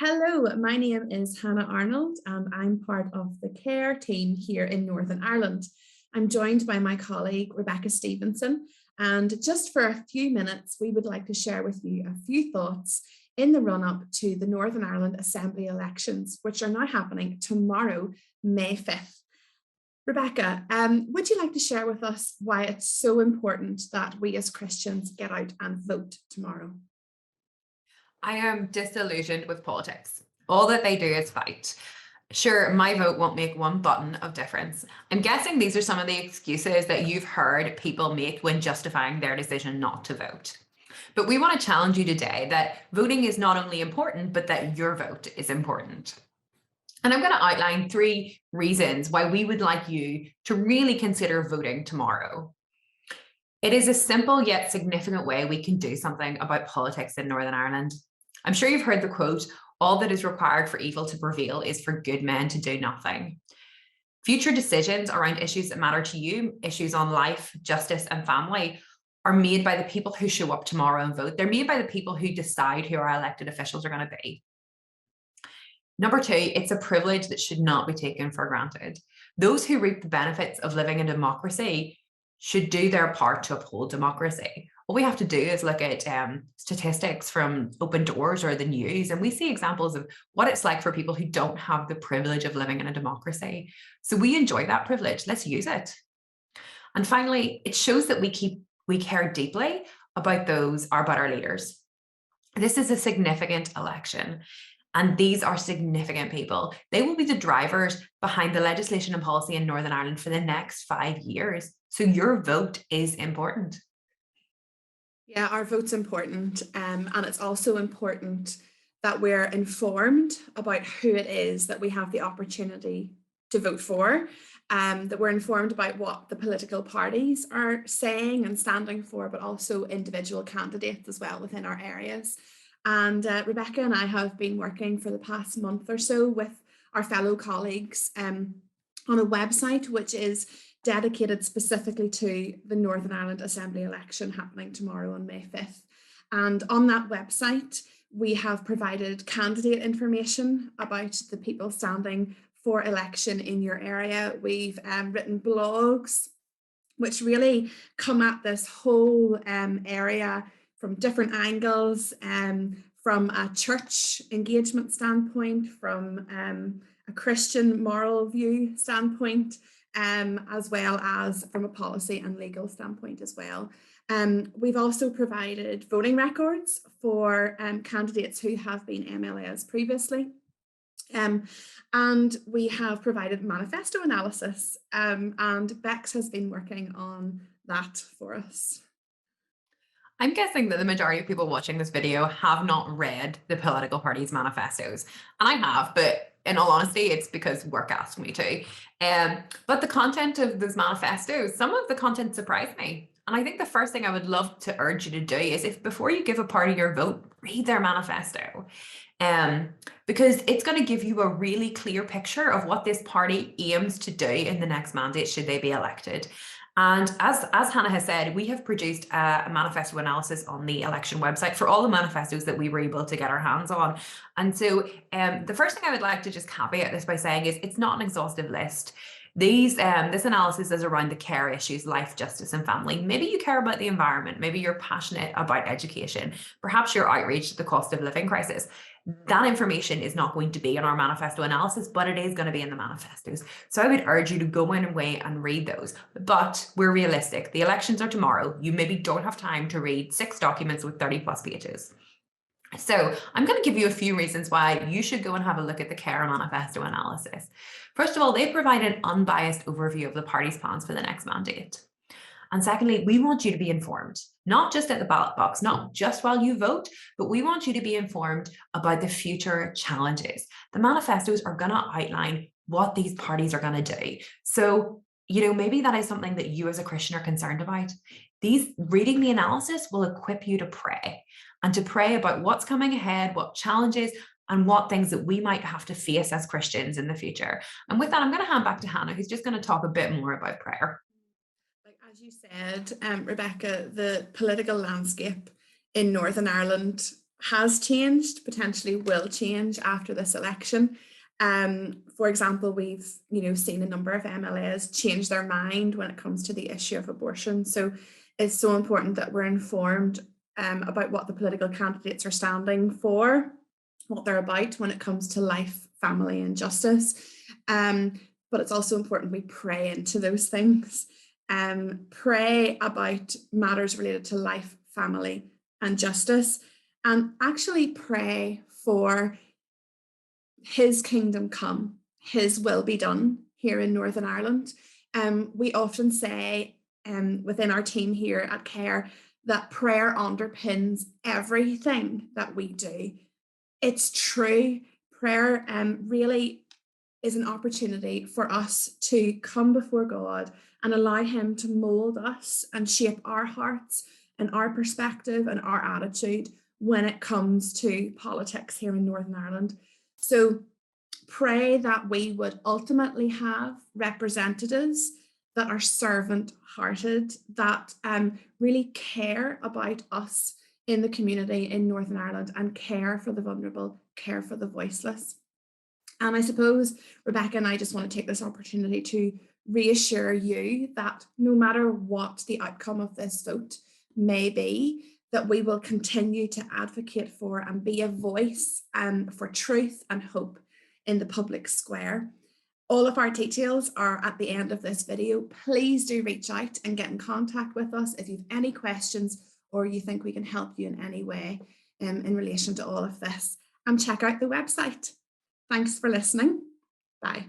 Hello, my name is Hannah Arnold and I'm part of the care team here in Northern Ireland. I'm joined by my colleague Rebecca Stevenson, and just for a few minutes we would like to share with you a few thoughts in the run-up to the Northern Ireland Assembly elections, which are now happening tomorrow, May 5th. Rebecca, would you like to share with us why it's so important that we as Christians get out and vote tomorrow? I am disillusioned with politics. All that they do is fight. Sure, my vote won't make one button of difference. I'm guessing these are some of the excuses that you've heard people make when justifying their decision not to vote. But we want to challenge you today that voting is not only important, but that your vote is important. And I'm going to outline 3 reasons why we would like you to really consider voting tomorrow. It is a simple yet significant way we can do something about politics in Northern Ireland. I'm sure you've heard the quote, all that is required for evil to prevail is for good men to do nothing. Future decisions around issues that matter to you, issues on life, justice, and family, are made by the people who show up tomorrow and vote. They're made by the people who decide who our elected officials are going to be. Number 2, it's a privilege that should not be taken for granted. Those who reap the benefits of living in democracy should do their part to uphold democracy. All we have to do is look at statistics from Open Doors or the news, and we see examples of what it's like for people who don't have the privilege of living in a democracy. So we enjoy that privilege. Let's use it. And finally, it shows that we care deeply about our leaders. This is a significant election, and these are significant people. They will be the drivers behind the legislation and policy in Northern Ireland for the next 5 years. So your vote is important. Yeah, our vote's important, and it's also important that we're informed about who it is that we have the opportunity to vote for, that we're informed about what the political parties are saying and standing for, but also individual candidates as well within our areas. And Rebecca and I have been working for the past month or so with our fellow colleagues on a website which is dedicated specifically to the Northern Ireland Assembly election happening tomorrow on May 5th. And on that website, we have provided candidate information about the people standing for election in your area. We've written blogs which really come at this whole area from different angles, from a church engagement standpoint, from a Christian moral view standpoint, as well as from a policy and legal standpoint as well. We've also provided voting records for candidates who have been MLAs previously. And we have provided manifesto analysis, and Bex has been working on that for us. I'm guessing that the majority of people watching this video have not read the political parties' manifestos. And I have, but in all honesty, it's because work asked me to. But the content of those manifestos, some of the content surprised me. And I think the first thing I would love to urge you to do is, if before you give a party your vote, read their manifesto. Because it's going to give you a really clear picture of what this party aims to do in the next mandate should they be elected. And as Hannah has said, we have produced a manifesto analysis on the election website for all the manifestos that we were able to get our hands on. And so the first thing I would like to just caveat this by saying is it's not an exhaustive list. This analysis is around the care issues, life, justice, and family. Maybe you care about the environment. Maybe you're passionate about education. Perhaps you're outraged at the cost of living crisis. That information is not going to be in our manifesto analysis, but it is going to be in the manifestos. So I would urge you to go in and read those. But we're realistic. The elections are tomorrow. You maybe don't have time to read 6 documents with 30 plus pages. So I'm going to give you a few reasons why you should go and have a look at the CARE manifesto analysis. First of all, they provide an unbiased overview of the party's plans for the next mandate. And secondly, we want you to be informed, not just at the ballot box, not just while you vote, but we want you to be informed about the future challenges. The manifestos are going to outline what these parties are going to do. So, maybe that is something that you as a Christian are concerned about. Reading the analysis will equip you to pray about what's coming ahead, what challenges, and what things that we might have to face as Christians in the future. And with that, I'm going to hand back to Hannah, who's just going to talk a bit more about prayer. As you said, Rebecca, the political landscape in Northern Ireland has changed, potentially will change after this election. For example, we've seen a number of MLAs change their mind when it comes to the issue of abortion. So it's so important that we're informed about what the political candidates are standing for, what they're about when it comes to life, family, and justice. But it's also important we pray into those things. Pray about matters related to life, family, and justice, and actually pray for His kingdom come, His will be done here in Northern Ireland. We often say within our team here at CARE that prayer underpins everything that we do. It's true. Prayer really is an opportunity for us to come before God and allow Him to mold us and shape our hearts and our perspective and our attitude when it comes to politics here in Northern Ireland. So pray that we would ultimately have representatives that are servant hearted, that really care about us in the community in Northern Ireland and care for the vulnerable, care for the voiceless. And I suppose, Rebecca and I just want to take this opportunity to reassure you that no matter what the outcome of this vote may be, that we will continue to advocate for and be a voice for truth and hope in the public square. All of our details are at the end of this video. Please do reach out and get in contact with us if you have any questions or you think we can help you in any way in relation to all of this. And check out the website. Thanks for listening. Bye.